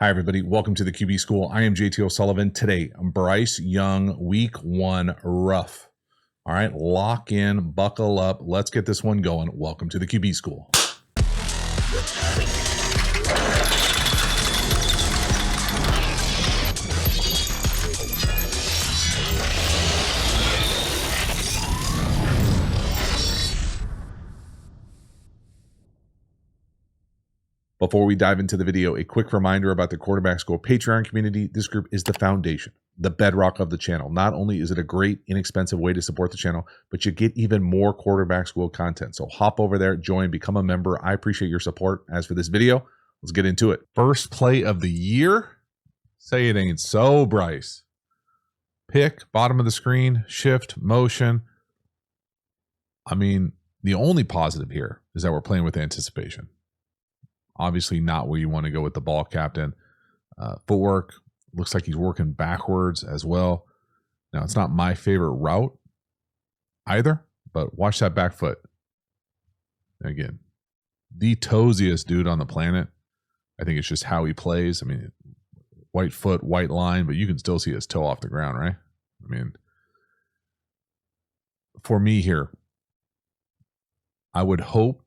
Hi, everybody. Welcome to the QB School. I am JT O'Sullivan. Today, Bryce Young, week 1 rough. All right, lock in, buckle up. Let's get this one going. Welcome to the QB School. Before we dive into the video, a quick reminder about the Quarterback School Patreon community. This group is the foundation, the bedrock of the channel. Not only is it a great, inexpensive way to support the channel, but you get even more Quarterback School content. So hop over there, join, become a member. I appreciate your support. As for this video, let's get into it. First play of the year. Say it ain't so, Bryce. Pick, bottom of the screen, shift, motion. I mean, the only positive here is that we're playing with anticipation. Obviously not where you want to go with the ball captain. Footwork, looks like he's working backwards as well. Now, it's not my favorite route either, but watch that back foot. Again, the toesiest dude on the planet. I think it's just how he plays. I mean, white foot, white line, but you can still see his toe off the ground, right? I mean, for me here, I would hope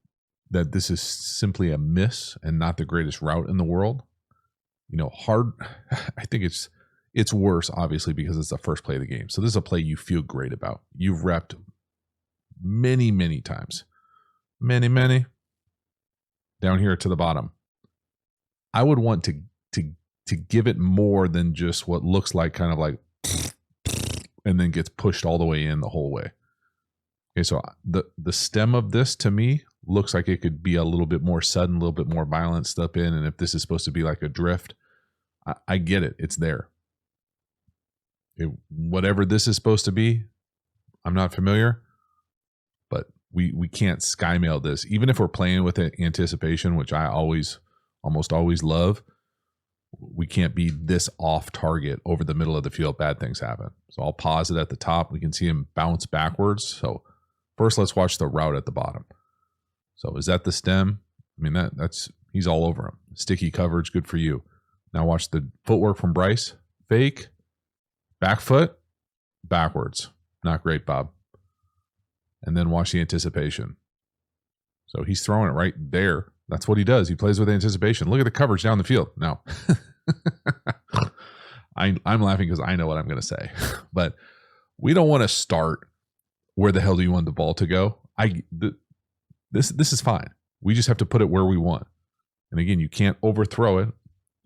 that this is simply a miss and not the greatest route in the world. You know, hard. I think it's worse, obviously, because it's the first play of the game. So this is a play you feel great about. You've repped many, many times. Many. Down here to the bottom. I would want to give it more than just what looks like kind of like and then gets pushed all the way in the whole way. Okay, so the stem of this to me looks like it could be a little bit more sudden, a little bit more violent stuff in. And if this is supposed to be like a drift, I get it. It's there. Whatever this is supposed to be, I'm not familiar, but we can't skymail this. Even if we're playing with anticipation, which I almost always love, we can't be this off target over the middle of the field. Bad things happen. So I'll pause it at the top. We can see him bounce backwards. So first, let's watch the route at the bottom. So is that the stem? I mean, that's he's all over him. Sticky coverage, good for you. Now watch the footwork from Bryce. Fake, back foot, backwards. Not great, Bob. And then watch the anticipation. So he's throwing it right there. That's what he does. He plays with anticipation. Look at the coverage down the field. Now, I'm laughing because I know what I'm going to say. But we don't want to start where the hell do you want the ball to go? This is fine. We just have to put it where we want. And again, you can't overthrow it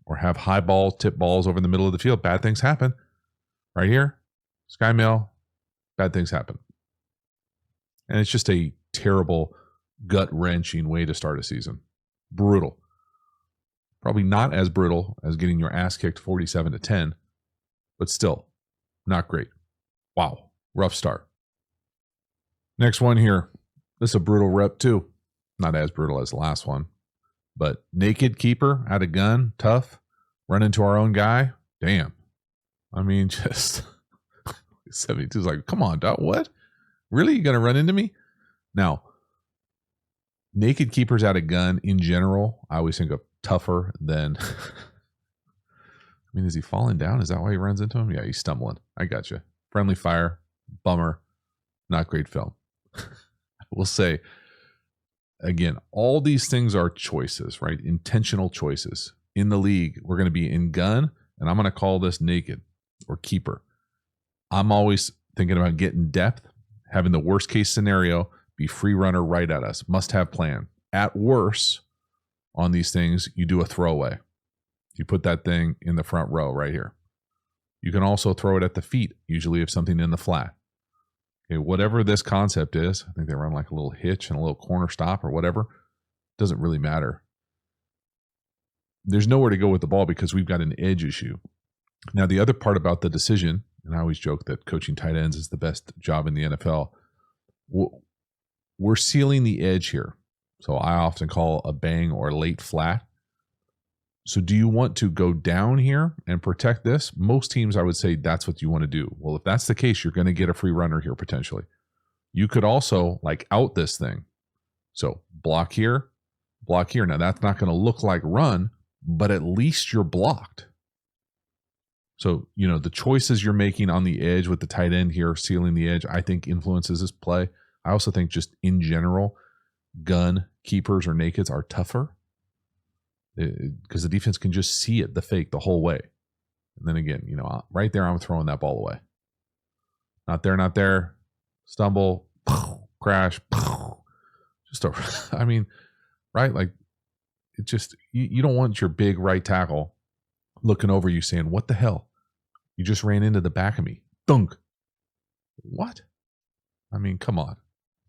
or have high ball, tip balls over the middle of the field. Bad things happen. Right here, sky mail, bad things happen. And it's just a terrible, gut-wrenching way to start a season. Brutal. Probably not as brutal as getting your ass kicked 47-10, but still not great. Wow, rough start. Next one here. This is a brutal rep too. Not as brutal as the last one. But naked keeper, out of gun, tough. Run into our own guy. Damn. I mean, just 72 is like, come on, dog. What? Really? You going to run into me? Now, naked keepers out of gun in general, I always think of tougher than. I mean, is he falling down? Is that why he runs into him? Yeah, he's stumbling. I got you. Friendly fire. Bummer. Not great film. We'll say, again, all these things are choices, right? Intentional choices. In the league, we're going to be in gun, and I'm going to call this naked or keeper. I'm always thinking about getting depth, having the worst case scenario be free runner right at us. Must have plan. At worst, on these things, you do a throwaway. You put that thing in the front row right here. You can also throw it at the feet, usually if something in the flat. Okay, whatever this concept is, I think they run like a little hitch and a little corner stop or whatever. Doesn't really matter. There's nowhere to go with the ball because we've got an edge issue. Now, the other part about the decision, and I always joke that coaching tight ends is the best job in the NFL. We're sealing the edge here. So I often call a bang or late flat. So do you want to go down here and protect this? Most teams, I would say that's what you want to do. Well, if that's the case, you're going to get a free runner here potentially. You could also like out this thing. So block here. Now that's not going to look like run, but at least you're blocked. So, the choices you're making on the edge with the tight end here, sealing the edge, I think influences this play. I also think just in general, gun keepers or nakeds are tougher because the defense can just see it, the fake, the whole way. And then again, right there, I'm throwing that ball away. Not there. Stumble, crash. Right? Like, it just, you don't want your big right tackle looking over you saying, what the hell? You just ran into the back of me. Dunk. What? I mean, come on.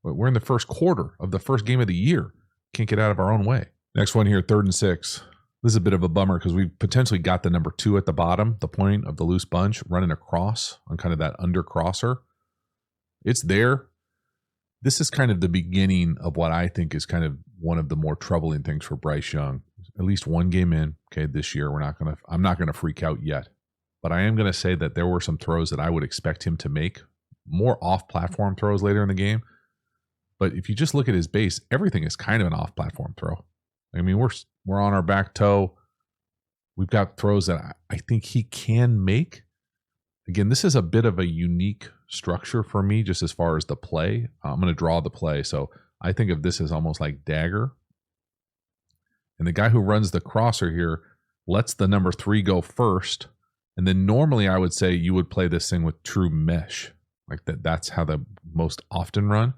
We're in the first quarter of the first game of the year. Can't get out of our own way. Next one here, 3rd and 6. This is a bit of a bummer because we potentially got the number 2 at the bottom, the point of the loose bunch, running across on kind of that under crosser. It's there. This is kind of the beginning of what I think is kind of one of the more troubling things for Bryce Young. At least one game in, okay, this year, I'm not going to freak out yet. But I am going to say that there were some throws that I would expect him to make, more off-platform throws later in the game. But if you just look at his base, everything is kind of an off-platform throw. I mean, we're on our back toe. We've got throws that I think he can make. Again, this is a bit of a unique structure for me, just as far as the play. I'm going to draw the play. So I think of this as almost like dagger. And the guy who runs the crosser here lets the number 3 go first. And then normally I would say you would play this thing with true mesh. Like that's how the most often run.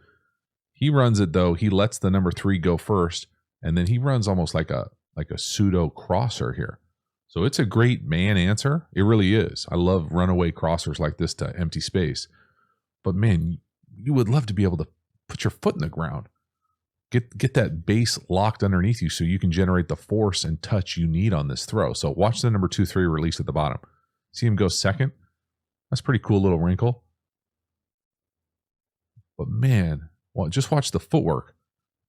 He runs it though. He lets the number 3 go first. And then he runs almost like a pseudo crosser here. So it's a great man answer. It really is. I love runaway crossers like this to empty space. But man, you would love to be able to put your foot in the ground. Get that base locked underneath you so you can generate the force and touch you need on this throw. So watch the number 2-3 release at the bottom. See him go second? That's a pretty cool little wrinkle. But man, just watch the footwork.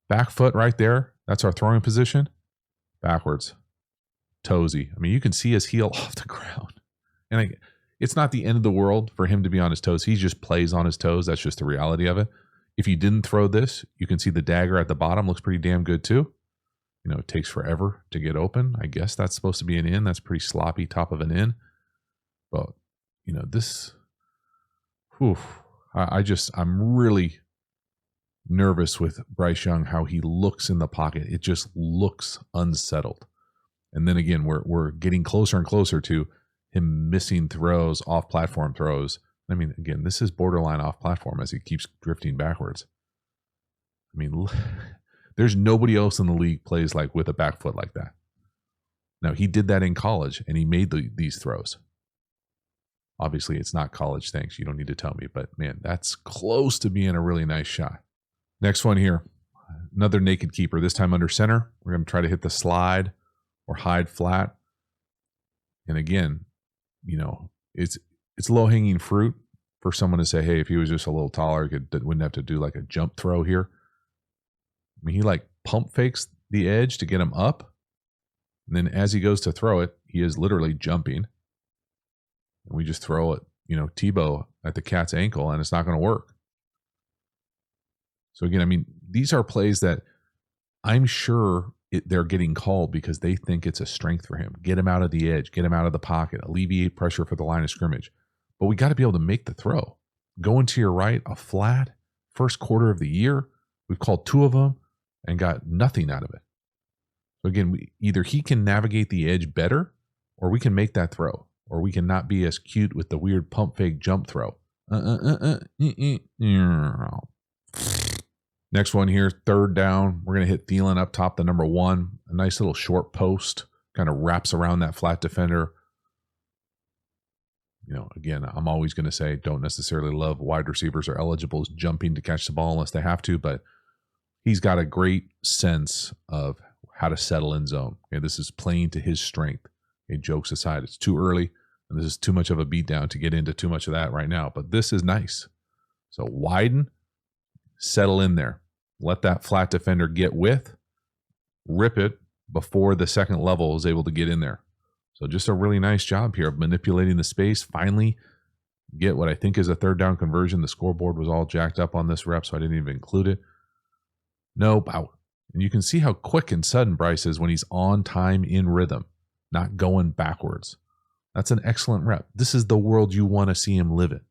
Back foot right there. That's our throwing position. Backwards. Toesy. I mean, you can see his heel off the ground. And it's not the end of the world for him to be on his toes. He just plays on his toes. That's just the reality of it. If you didn't throw this, you can see the dagger at the bottom looks pretty damn good too. It takes forever to get open. I guess that's supposed to be an in. That's pretty sloppy top of an in. But, this, I'm really nervous with Bryce Young, how he looks in the pocket. It just looks unsettled. And then again, we're getting closer and closer to him missing throws, off-platform throws. I mean, again, this is borderline off-platform as he keeps drifting backwards. I mean, there's nobody else in the league plays like with a back foot like that. Now, he did that in college, and he made these throws. Obviously, it's not college, thanks. You don't need to tell me. But, man, that's close to being a really nice shot. Next one here. Another naked keeper, this time under center. We're going to try to hit the slide or hide flat. And again, it's low-hanging fruit for someone to say, hey, if he was just a little taller, he wouldn't have to do like a jump throw here. I mean, he pump fakes the edge to get him up. And then as he goes to throw it, he is literally jumping. And we just throw it, Tebow at the cat's ankle, and it's not going to work. So again, I mean, these are plays that I'm sure they're getting called because they think it's a strength for him. Get him out of the edge, get him out of the pocket, alleviate pressure for the line of scrimmage. But we got to be able to make the throw. Going to your right, a flat, first quarter of the year. We've called 2 of them and got nothing out of it. So again, either he can navigate the edge better, or we can make that throw, or we can not be as cute with the weird pump fake jump throw. Next one here, 3rd down. We're going to hit Thielen up top, the number 1. A nice little short post, kind of wraps around that flat defender. Again, I'm always going to say don't necessarily love wide receivers or eligibles jumping to catch the ball unless they have to, but he's got a great sense of how to settle in zone. Okay, this is playing to his strength. Okay, jokes aside, it's too early, and this is too much of a beatdown to get into too much of that right now, but this is nice. So widen, settle in there. Let that flat defender get width, rip it before the second level is able to get in there. So just a really nice job here of manipulating the space. Finally get what I think is a 3rd down conversion. The scoreboard was all jacked up on this rep, so I didn't even include it. Nope, out. And you can see how quick and sudden Bryce is when he's on time in rhythm. not going backwards. That's an excellent rep. This is the world you want to see him live in.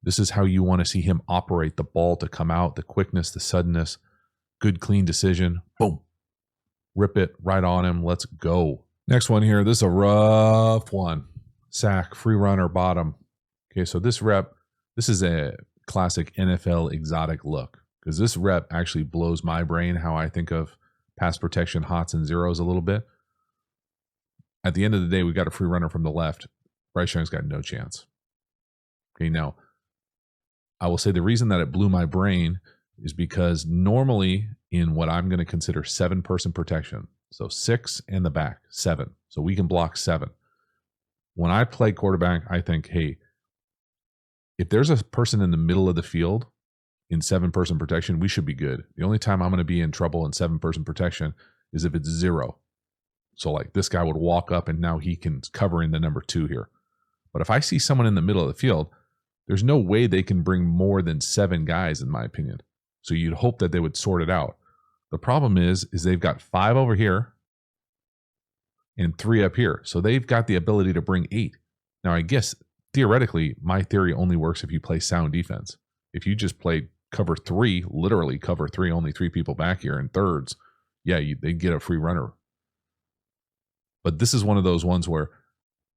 This is how you want to see him operate the ball to come out, the quickness, the suddenness, good, clean decision. Boom. Rip it right on him. Let's go. Next one here. This is a rough one. Sack, free runner, bottom. Okay, so this rep, this is a classic NFL exotic look because this rep actually blows my brain how I think of pass protection, hots, and zeros a little bit. At the end of the day, we got a free runner from the left. Bryce Young's got no chance. Okay, now, I will say the reason that it blew my brain is because normally in what I'm going to consider 7-person protection, so 6 and the back, 7. So we can block 7. When I play quarterback, I think, hey, if there's a person in the middle of the field in 7-person protection, we should be good. The only time I'm going to be in trouble in 7-person protection is if it's 0. So like this guy would walk up and now he can cover in the number 2 here. But if I see someone in the middle of the field, there's no way they can bring more than 7 guys, in my opinion. So you'd hope that they would sort it out. The problem is they've got 5 over here and 3 up here. So they've got the ability to bring 8. Now, I guess theoretically, my theory only works if you play sound defense. If you just play cover 3, literally cover 3, only 3 people back here in thirds, yeah, they get a free runner. But this is one of those ones where,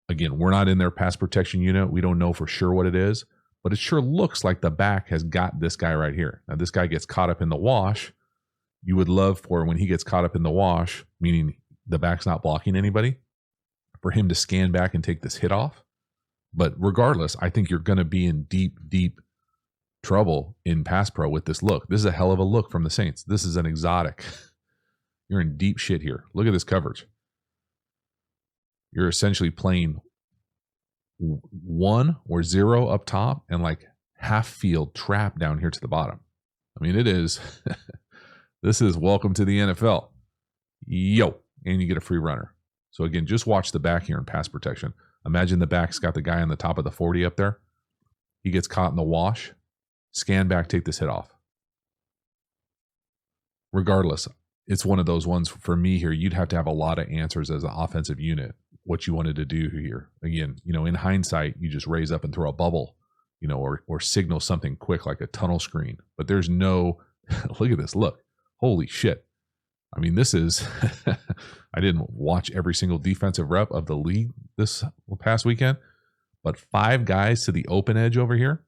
again, we're not in their pass protection unit. We don't know for sure what it is, but it sure looks like the back has got this guy right here. Now, this guy gets caught up in the wash. You would love for when he gets caught up in the wash, meaning the back's not blocking anybody, for him to scan back and take this hit off. But regardless, I think you're going to be in deep, deep trouble in pass pro with this look. This is a hell of a look from the Saints. This is an exotic. You're in deep shit here. Look at this coverage. You're essentially playing 1 or 0 up top and like half field trap down here to the bottom. I mean, it is, this is welcome to the NFL. Yo, and you get a free runner. So again, just watch the back here in pass protection. Imagine the back's got the guy on the top of the 40 up there. He gets caught in the wash. Scan back, take this hit off. Regardless, it's one of those ones for me here. You'd have to have a lot of answers as an offensive unit, what you wanted to do here. Again, in hindsight, you just raise up and throw a bubble, or signal something quick like a tunnel screen. But there's no, look at this, look, holy shit. I mean, this is, I didn't watch every single defensive rep of the league this past weekend, but 5 guys to the open edge over here.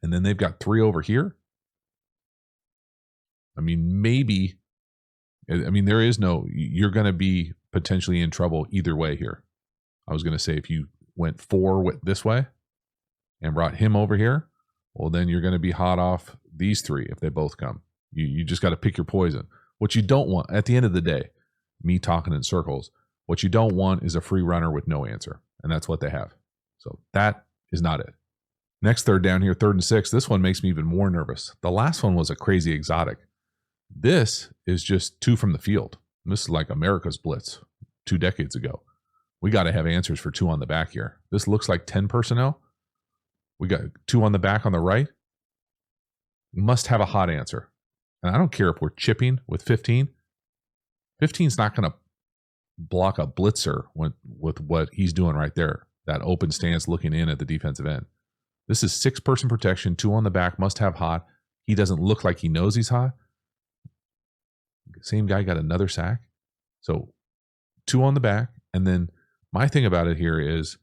And then they've got 3 over here. I mean, maybe, there is no, you're going to be potentially in trouble either way here. I was going to say if you went 4 this way and brought him over here, well, then you're going to be hot off these 3 if they both come. You just got to pick your poison. What you don't want, at the end of the day, me talking in circles, what you don't want is a free runner with no answer. And that's what they have. So that is not it. Next third down here, 3rd and 6. This one makes me even more nervous. The last one was a crazy exotic. This is just 2 from the field. This is like America's blitz 2 decades ago. We got to have answers for 2 on the back here. This looks like 10 personnel. We got 2 on the back on the right. We must have a hot answer. And I don't care if we're chipping with 15. 15's not going to block a blitzer with what he's doing right there. That open stance looking in at the defensive end. This is 6-person protection, 2 on the back, must have hot. He doesn't look like he knows he's hot. Same guy got another sack. So 2 on the back. And then my thing about it here is,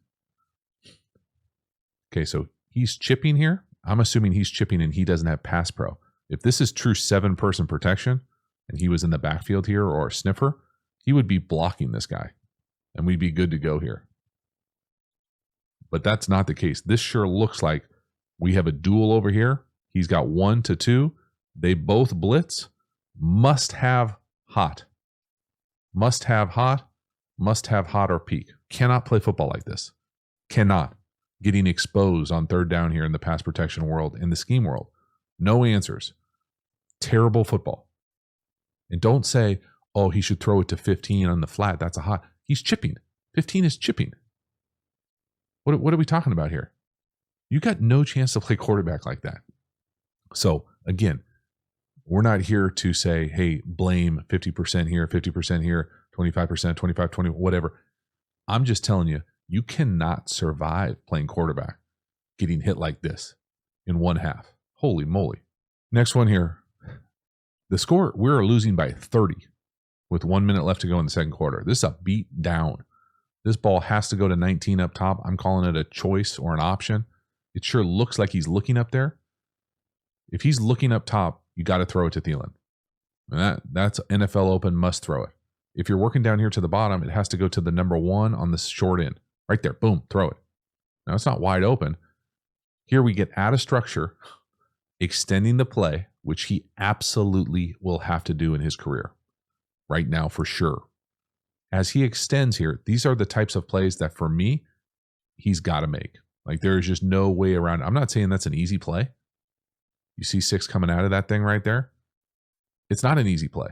okay, so he's chipping here. I'm assuming he's chipping and he doesn't have pass pro. If this is true 7-person protection and he was in the backfield here or a sniffer, he would be blocking this guy and we'd be good to go here. But that's not the case. This sure looks like we have a duel over here. He's got 1 to 2. They both blitz. Must have hot. Must have hot. Must have hot or peak. Cannot play football like this. Cannot. Getting exposed on 3rd down here in the pass protection world, in the scheme world. No answers. Terrible football. And don't say, oh, he should throw it to 15 on the flat. That's a hot. He's chipping. 15 is chipping. What are we talking about here? You got no chance to play quarterback like that. So again, we're not here to say, hey, blame 50% here, 50% here. 25%, 25, 20, whatever. I'm just telling you, you cannot survive playing quarterback getting hit like this in one half. Holy moly. Next one here. The score, we're losing by 30 with 1 minute left to go in the second quarter. This is a beat down. This ball has to go to 19 up top. I'm calling it a choice or an option. It sure looks like he's looking up there. If he's looking up top, you got to throw it to Thielen. And that's NFL open, must throw it. If you're working down here to the bottom, it has to go to the number 1 on the short end. Right there, boom, throw it. Now it's not wide open. Here we get out of structure, extending the play, which he absolutely will have to do in his career. Right now, for sure. As he extends here, these are the types of plays that for me, he's got to make. Like there is just no way around it. I'm not saying that's an easy play. You see 6 coming out of that thing right there? It's not an easy play.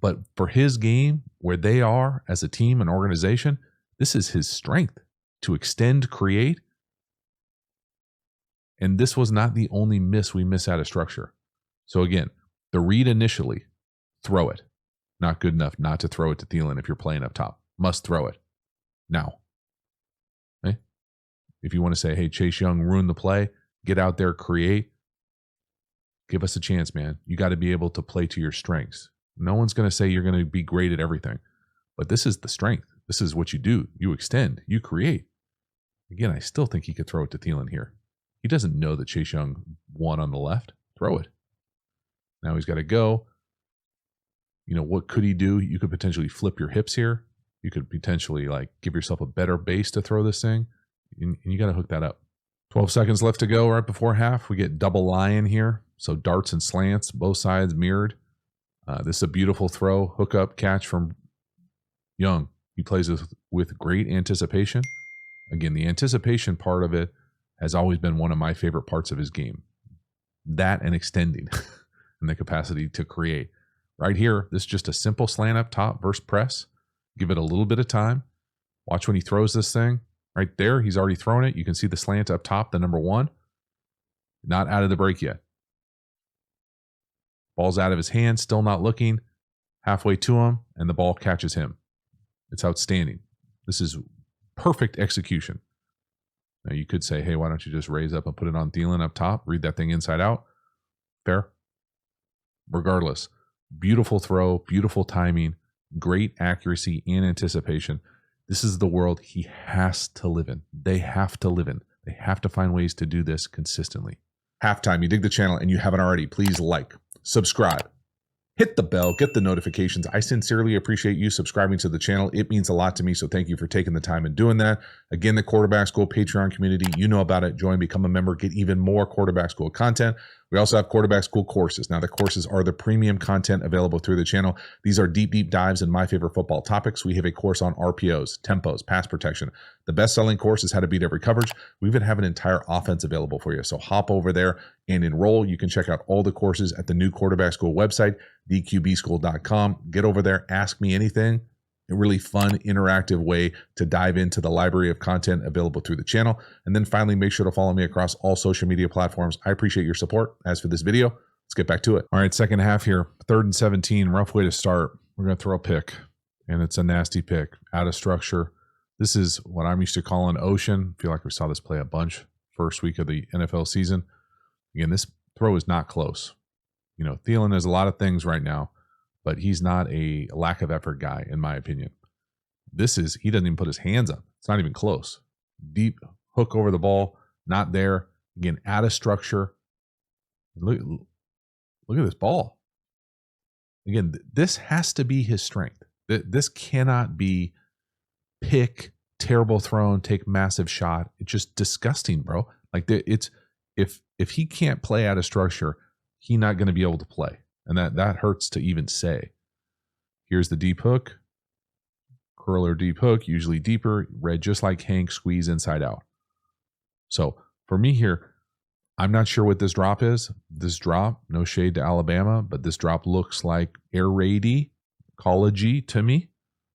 But for his game, where they are as a team and organization, this is his strength to extend, create. And this was not the only miss we miss out of structure. So again, the read initially, throw it. Not good enough not to throw it to Thielen if you're playing up top. Must throw it. Now. Okay? If you want to say, hey, Chase Young ruined the play, get out there, create. Give us a chance, man. You got to be able to play to your strengths. No one's going to say you're going to be great at everything. But this is the strength. This is what you do. You extend. You create. Again, I still think he could throw it to Thielen here. He doesn't know that Chase Young won on the left. Throw it. Now he's got to go. You know, what could he do? You could potentially flip your hips here. You could potentially like give yourself a better base to throw this thing. And you got to hook that up. 12 seconds left to go right before half. We get double lion here. So darts and slants, both sides mirrored. This is a beautiful throw, hook up, catch from Young. He plays with great anticipation. Again, the anticipation part of it has always been one of my favorite parts of his game. That and extending and the capacity to create. Right here, this is just a simple slant up top versus press. Give it a little bit of time. Watch when he throws this thing. Right there, he's already thrown it. You can see the slant up top, the number 1. Not out of the break yet. Ball's out of his hand, still not looking. Halfway to him, and the ball catches him. It's outstanding. This is perfect execution. Now you could say, hey, why don't you just raise up and put it on Thielen up top? Read that thing inside out. Fair. Regardless, beautiful throw, beautiful timing, great accuracy and anticipation. This is the world he has to live in. They have to live in. They have to find ways to do this consistently. Halftime, you dig the channel and you haven't already, please like, subscribe, hit the bell, get the notifications. I sincerely appreciate you subscribing to the channel. It means a lot to me, so thank you for taking the time and doing that. Again, the Quarterback School Patreon community, you know about it. Join, become a member, get even more Quarterback School content. We also have Quarterback School courses. Now, the courses are the premium content available through the channel. These are deep, deep dives in my favorite football topics. We have a course on RPOs, tempos, pass protection. The best-selling course is how to beat every coverage. We even have an entire offense available for you. So hop over there and enroll. You can check out all the courses at the new Quarterback School website, dqbschool.com. Get over there, ask me anything. A really fun, interactive way to dive into the library of content available through the channel. And then finally, make sure to follow me across all social media platforms. I appreciate your support. As for this video, let's get back to it. All right, second half here, 3rd and 17, rough way to start. We're going to throw a pick, and it's a nasty pick, out of structure. This is what I'm used to calling ocean. I feel like we saw this play a bunch first week of the NFL season. Again, this throw is not close. You know, Thielen has a lot of things right now, but he's not a lack of effort guy, in my opinion. He doesn't even put his hands up. It's not even close. Deep hook over the ball, not there. Again, out of structure. Look at this ball. Again, this has to be his strength. This cannot be pick, terrible thrown, take massive shot. It's just disgusting, bro. Like it's if he can't play out of structure, he's not going to be able to play. And that hurts to even say. Here's the deep hook. Curler deep hook, usually deeper, read just like Hank, squeeze inside out. So for me here, I'm not sure what this drop is. This drop, no shade to Alabama, but this drop looks like air raidy, college-y to me.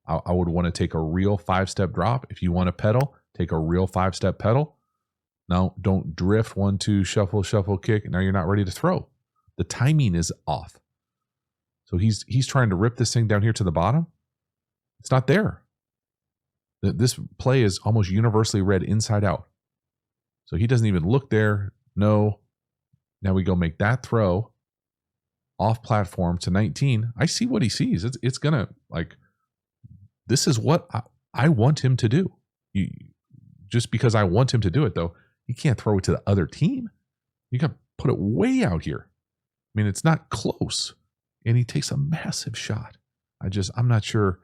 I would want to take a real 5-step drop. If you want to pedal, take a real 5-step pedal. Now, don't drift 1, 2, shuffle, shuffle, kick. Now you're not ready to throw. The timing is off. So he's trying to rip this thing down here to the bottom. It's not there. This play is almost universally read inside out. So he doesn't even look there. No. Now we go make that throw off platform to 19. I see what he sees. It's going to, like, this is what I want him to do. Just because I want him to do it, though, you can't throw it to the other team. You got to put it way out here. I mean, it's not close. And he takes a massive shot. I'm not sure.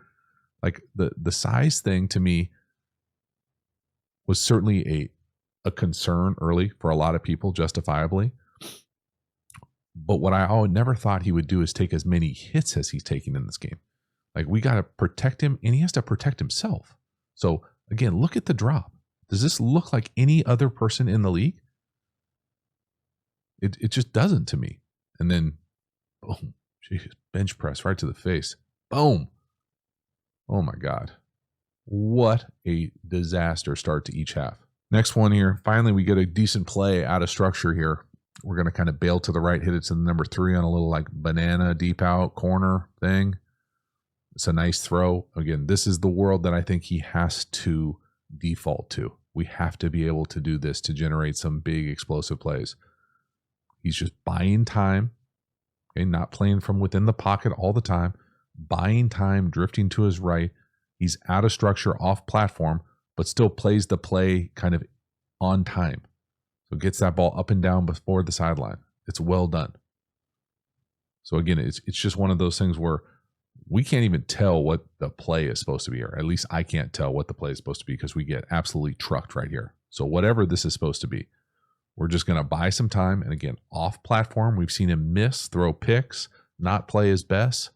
Like, the size thing to me was certainly a concern early for a lot of people, justifiably. But what I never thought he would do is take as many hits as he's taking in this game. Like, we got to protect him, and he has to protect himself. So, again, look at the drop. Does this look like any other person in the league? It just doesn't to me. And then, boom, geez, bench press right to the face. Boom. Oh, my God. What a disaster start to each half. Next one here. Finally, we get a decent play out of structure here. We're going to kind of bail to the right, hit it to the number 3 on a little like banana deep out corner thing. It's a nice throw. Again, this is the world that I think he has to default to. We have to be able to do this to generate some big explosive plays. He's just buying time, okay, not playing from within the pocket all the time, buying time, drifting to his right. He's out of structure, off platform, but still plays the play kind of on time. So gets that ball up and down before the sideline. It's well done. So again, it's just one of those things where we can't even tell what the play is supposed to be, or at least I can't tell what the play is supposed to be because we get absolutely trucked right here. So whatever this is supposed to be, we're just going to buy some time. And again, off platform, we've seen him miss, throw picks, not play his best.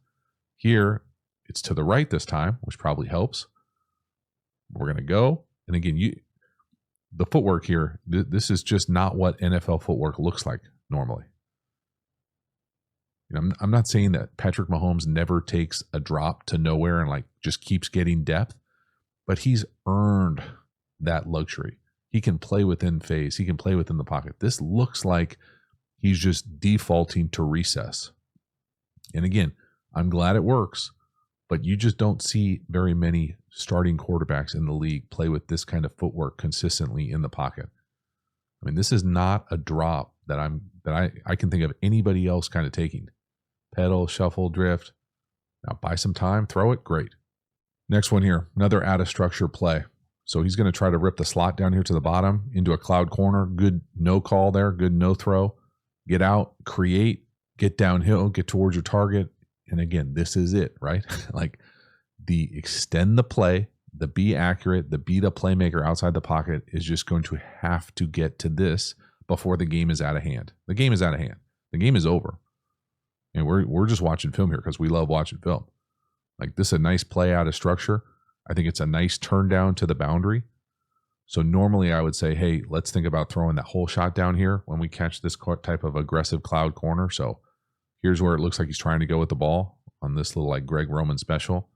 Here, it's to the right this time, which probably helps. We're going to go. And again, the footwork here, this is just not what NFL footwork looks like normally. You know, I'm not saying that Patrick Mahomes never takes a drop to nowhere and like just keeps getting depth, but he's earned that luxury. He can play within phase. He can play within the pocket. This looks like he's just defaulting to recess. And again, I'm glad it works, but you just don't see very many starting quarterbacks in the league play with this kind of footwork consistently in the pocket. I mean, this is not a drop that I can think of anybody else kind of taking. Pedal, shuffle, drift. Now buy some time, throw it, great. Next one here, another out of structure play. So he's going to try to rip the slot down here to the bottom into a cloud corner. Good no call there, good no throw. Get out, create, get downhill, get towards your target. And again, this is it, right? Like the extend the play, the be accurate, the be the playmaker outside the pocket is just going to have to get to this before the game is out of hand. The game is out of hand. The game is over. And we're just watching film here because we love watching film. Like this is a nice play out of structure. I think it's a nice turn down to the boundary. So normally I would say, hey, let's think about throwing that whole shot down here when we catch this type of aggressive cloud corner. So here's where it looks like he's trying to go with the ball on this little like Greg Roman special.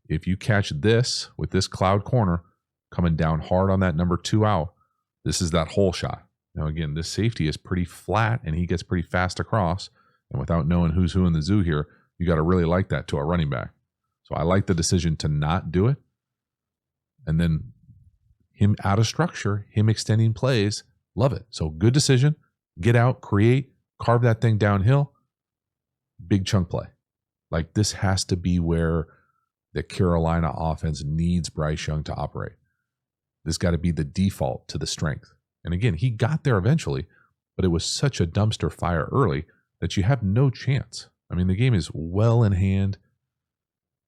If you catch this with this cloud corner coming down hard on that number 2 out, this is that whole shot. Now again, this safety is pretty flat and he gets pretty fast across. And without knowing who's who in the zoo here, you got to really like that to a running back. So I like the decision to not do it. And then him out of structure, him extending plays, love it. So good decision. Get out, create, carve that thing downhill. Big chunk play. Like this has to be where the Carolina offense needs Bryce Young to operate. This got to be the default to the strength. And again, he got there eventually, but it was such a dumpster fire early that you have no chance. I mean, the game is well in hand,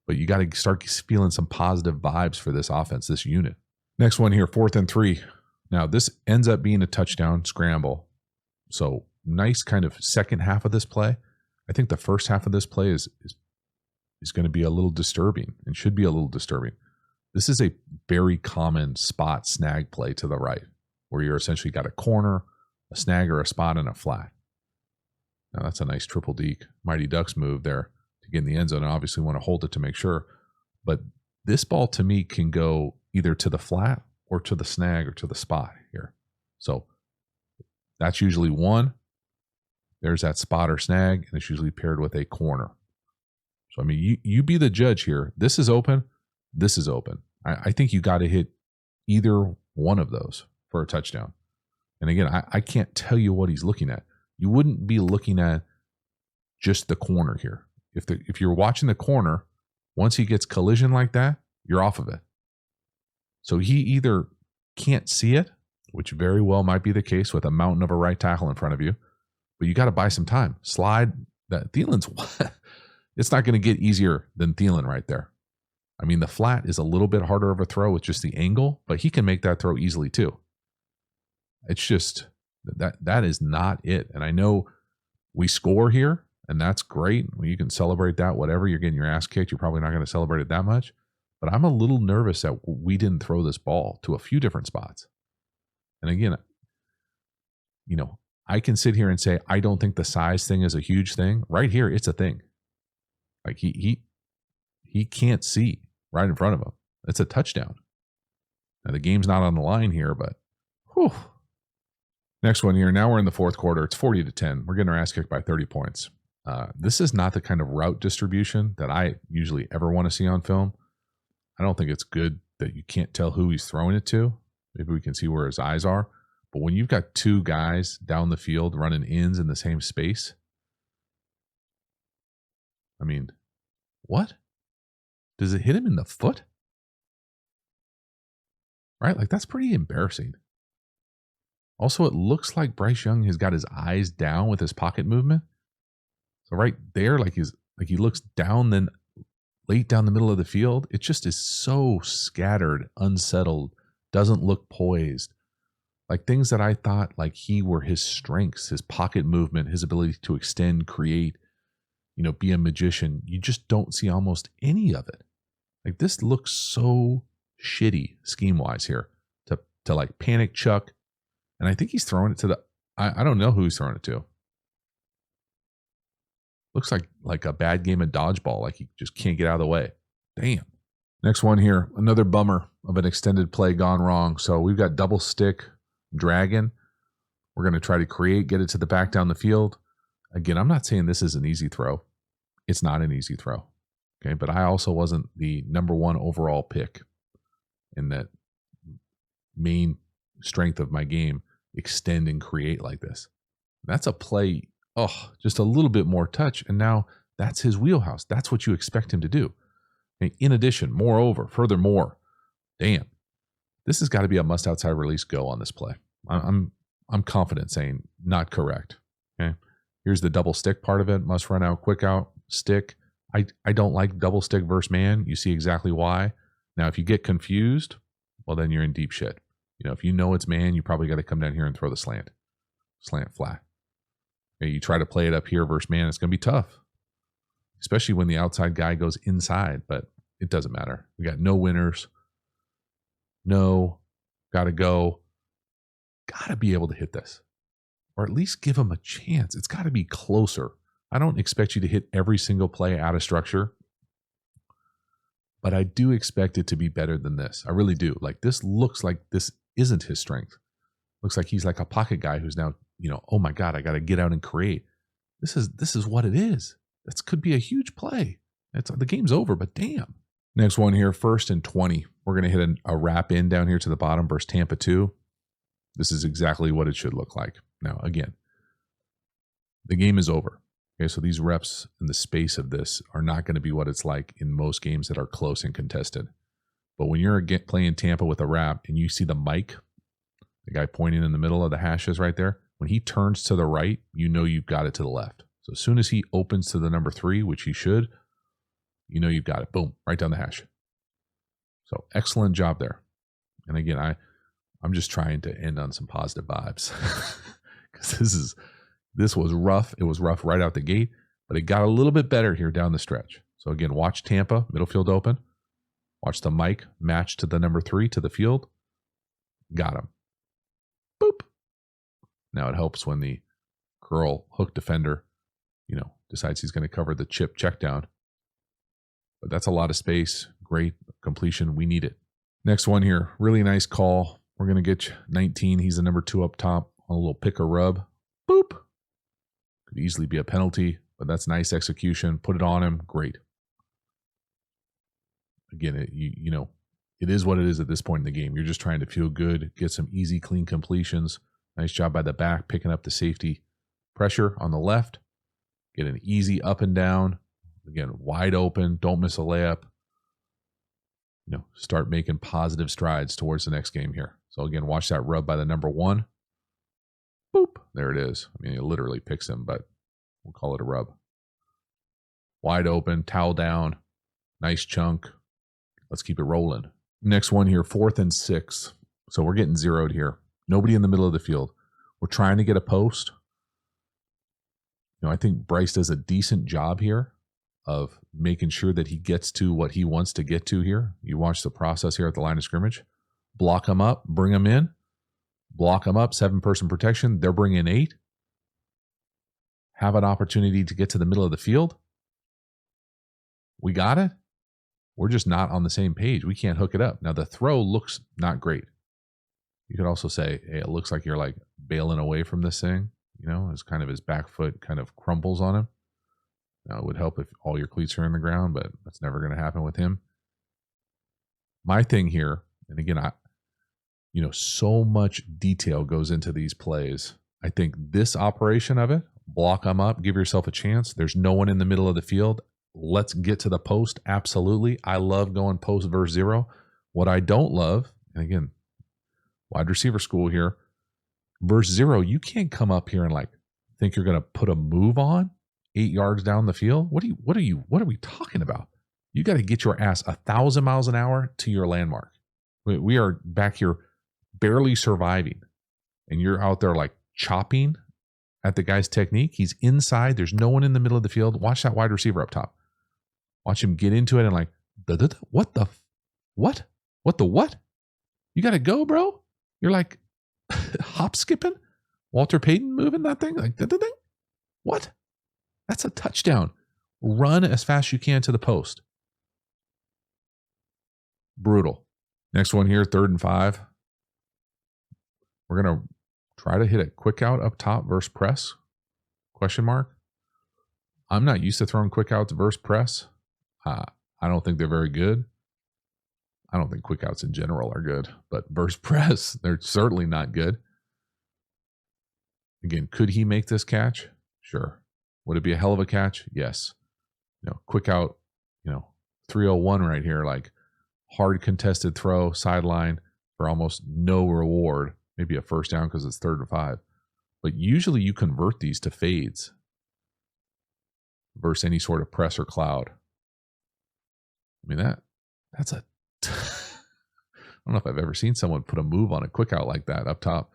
but you got to start feeling some positive vibes for this offense, this unit. Next one here, 4th and 3. Now, this ends up being a touchdown scramble. So nice kind of second half of this play. I think the first half of this play is going to be a little disturbing and should be a little disturbing. This is a very common spot snag play to the right, where you're essentially got a corner, a snag, or a spot, and a flat. Now that's a nice triple deke, Mighty Ducks move there to get in the end zone. And obviously want to hold it to make sure. But this ball to me can go either to the flat or to the snag or to the spot here. So that's usually one. There's that spot or snag, and it's usually paired with a corner. So, I mean, you be the judge here. This is open. this is open. I think you got to hit either one of those for a touchdown. And again, I can't tell you what he's looking at. You wouldn't be looking at just the corner here. If you're watching the corner, once he gets collision like that, you're off of it. So he either can't see it, which very well might be the case with a mountain of a right tackle in front of you, but you got to buy some time. Slide that. Thielen's it's not going to get easier than Thielen right there. I mean, the flat is a little bit harder of a throw with just the angle, but he can make that throw easily too. It's just that is not it. And I know we score here, and that's great. You can celebrate that, whatever. You're getting your ass kicked. You're probably not going to celebrate it that much. But I'm a little nervous that we didn't throw this ball to a few different spots. And again, I can sit here and say, I don't think the size thing is a huge thing. Right here, it's a thing. Like he can't see right in front of him. It's a touchdown. Now the game's not on the line here, but whew. Next one here. Now we're in the fourth quarter. It's 40-10. We're getting our ass kicked by 30 points. This is not the kind of route distribution that I usually ever want to see on film. I don't think it's good that you can't tell who he's throwing it to. Maybe we can see where his eyes are. But when you've got two guys down the field running ins in the same space, I mean, what? Does it hit him in the foot? Right? Like, that's pretty embarrassing. Also, it looks like Bryce Young has got his eyes down with his pocket movement. So right there, like he looks down, then late down the middle of the field. It just is so scattered, unsettled, doesn't look poised. Like things that I thought like he were his strengths, his pocket movement, his ability to extend, create, be a magician. You just don't see almost any of it. Like this looks so shitty scheme-wise here to like panic chuck. And I think he's throwing it to the, I don't know who he's throwing it to. Looks like a bad game of dodgeball, like he just can't get out of the way. Damn. Next one here, another bummer of an extended play gone wrong. So we've got double stick dragon. We're going to try to get it to the back down the field. Again, I'm not saying this is an easy throw. It's not an easy throw. Okay, but I also wasn't the number one overall pick in that main strength of my game, extend and create like this. That's a play. Oh, just a little bit more touch. And now that's his wheelhouse. That's what you expect him to do. And in addition, moreover, furthermore, damn, this has got to be a must outside release go on this play. I'm confident saying not correct. Okay. Here's the double stick part of it. Must run out, quick out, stick. I don't like double stick versus man. You see exactly why. Now, if you get confused, well, then you're in deep shit. If you know it's man, you probably got to come down here and throw the slant flat. You try to play it up here versus man, it's going to be tough, especially when the outside guy goes inside, but it doesn't matter. We got no winners. No, got to go. Got to be able to hit this, or at least give him a chance. It's got to be closer. I don't expect you to hit every single play out of structure, but I do expect it to be better than this. I really do. Like this looks like this isn't his strength. Looks like he's like a pocket guy who's now, oh my God, I got to get out and create. This is what it is. This could be a huge play. The game's over, but damn. Next one here, 1st and 20. We're going to hit a wrap in down here to the bottom versus Tampa 2. This is exactly what it should look like. Now, again, the game is over. Okay, so these reps in the space of this are not going to be what it's like in most games that are close and contested. But when you're playing Tampa with a wrap and you see the mic, the guy pointing in the middle of the hashes right there, when he turns to the right, you've got it to the left. So as soon as he opens to the number 3, which he should, you've got it. Boom, right down the hash. So excellent job there. And again, I'm just trying to end on some positive vibes because this was rough. It was rough right out the gate, but it got a little bit better here down the stretch. So again, watch Tampa, middle field open. Watch the mic match to the number 3 to the field. Got him. Boop. Now it helps when the curl hook defender, decides he's going to cover the chip check down. But that's a lot of space. Great completion. We need it. Next one here. Really nice call. We're going to get 19. He's the number 2 up top on a little pick or rub. Boop. Could easily be a penalty, but that's nice execution. Put it on him. Great. again, it is what it is at this point in the game. You're just trying to feel good, get some easy, clean completions. Nice job by the back, picking up the safety pressure on the left. Get an easy up and down. Again, wide open. Don't miss a layup. Start making positive strides towards the next game here. So again, watch that rub by the number 1. Boop. There it is. I mean, it literally picks him, but we'll call it a rub. Wide open, towel down. Nice chunk. Let's keep it rolling. Next one here, 4th and 6. So we're getting zeroed here. Nobody in the middle of the field. We're trying to get a post. I think Bryce does a decent job here of making sure that he gets to what he wants to get to here. You watch the process here at the line of scrimmage. Block him up, bring him in. Block him up, 7-person protection. They're bringing 8. Have an opportunity to get to the middle of the field. We got it. We're just not on the same page. We can't hook it up. Now, the throw looks not great. You could also say, hey, it looks like you're like bailing away from this thing. As kind of his back foot kind of crumbles on him. Now, it would help if all your cleats are in the ground, but that's never going to happen with him. My thing here, and again, so much detail goes into these plays. I think this operation of it, block them up, give yourself a chance. There's no one in the middle of the field. Let's get to the post. Absolutely. I love going post versus zero. What I don't love, and again, wide receiver school here, versus zero, you can't come up here and think you're going to put a move on 8 yards down the field. What are we talking about? You got to get your ass 1,000 miles an hour to your landmark. We are back here barely surviving, and you're out there chopping at the guy's technique. He's inside. There's no one in the middle of the field. Watch that wide receiver up top. Watch him get into it and what the what? You got to go, bro. You're hop skipping, Walter Payton moving that thing What? That's a touchdown. Run as fast as you can to the post. Brutal. Next one here, 3rd and 5. We're going to try to hit a quick out up top versus press? Question mark. I'm not used to throwing quick outs versus press. I don't think they're very good. I don't think quick outs in general are good, but versus press, they're certainly not good. Again, could he make this catch? Sure. Would it be a hell of a catch? Yes. Quick out, 301 right here, hard contested throw, sideline for almost no reward. Maybe a first down because it's 3rd and 5. But usually you convert these to fades versus any sort of press or cloud. I mean, that's a I don't know if I've ever seen someone put a move on a quick out like that up top.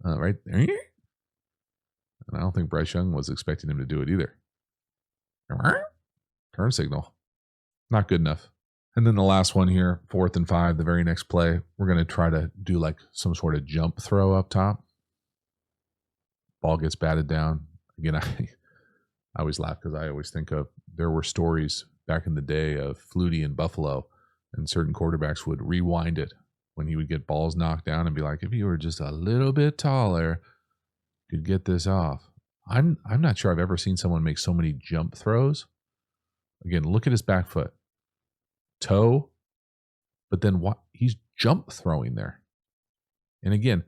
Right there. And I don't think Bryce Young was expecting him to do it either. Turn signal. Not good enough. And then the last one here, 4th and 5, the very next play, we're going to try to do some sort of jump throw up top. Ball gets batted down. Again, I always laugh because I always think of, there were stories back in the day of Flutie in Buffalo, and certain quarterbacks would rewind it when he would get balls knocked down and be like, if you were just a little bit taller, you could get this off. I'm not sure I've ever seen someone make so many jump throws. Again, look at his back foot. Toe, but then what? He's jump throwing there. And again,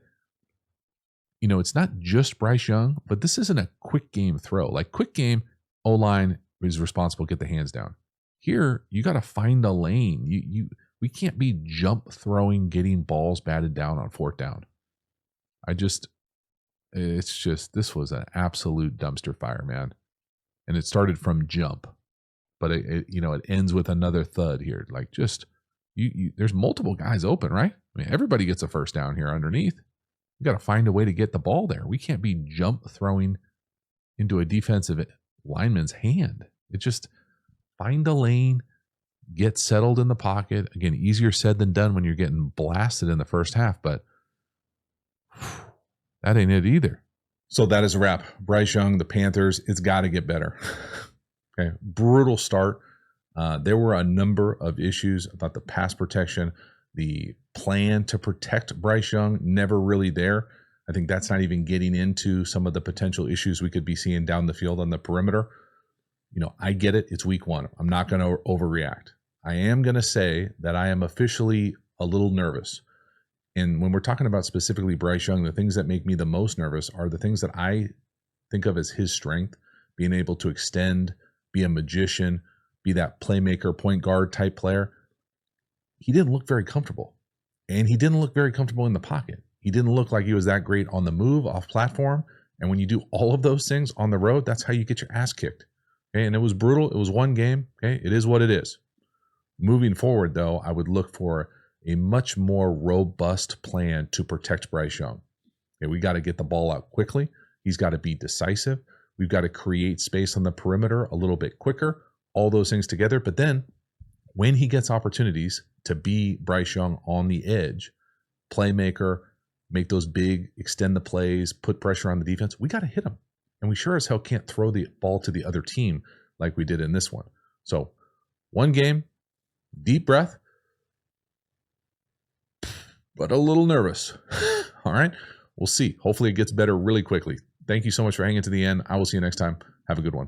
it's not just Bryce Young, but this isn't a quick game throw. Quick game, O-line is responsible to get the hands down. Here, you got to find a lane. We can't be jump throwing, getting balls batted down on 4th down. This was an absolute dumpster fire, man. And it started from jump. But it ends with another thud here. There's multiple guys open, right? I mean, everybody gets a first down here underneath. You got to find a way to get the ball there. We can't be jump throwing into a defensive lineman's hand. It just find a lane, get settled in the pocket. Again, easier said than done when you're getting blasted in the first half, but that ain't it either. So that is a wrap. Bryce Young, the Panthers, it's got to get better. Okay, brutal start. There were a number of issues about the pass protection, the plan to protect Bryce Young, never really there. I think that's not even getting into some of the potential issues we could be seeing down the field on the perimeter. I get it. It's week 1. I'm not going to overreact. I am going to say that I am officially a little nervous. And when we're talking about specifically Bryce Young, the things that make me the most nervous are the things that I think of as his strength, being able to extend, be a magician, be that playmaker, point guard type player. He didn't look very comfortable. And he didn't look very comfortable in the pocket. He didn't look like he was that great on the move, off platform. And when you do all of those things on the road, that's how you get your ass kicked. Okay. And it was brutal. It was one game. Okay. It is what it is. Moving forward, though, I would look for a much more robust plan to protect Bryce Young. Okay, we got to get the ball out quickly. He's got to be decisive. We've got to create space on the perimeter a little bit quicker, all those things together. But then when he gets opportunities to be Bryce Young on the edge, playmaker, make those big, extend the plays, put pressure on the defense, we got to hit him. And we sure as hell can't throw the ball to the other team like we did in this one. So one game, deep breath, but a little nervous. All right. We'll see. Hopefully it gets better really quickly. Thank you so much for hanging to the end. I will see you next time. Have a good one.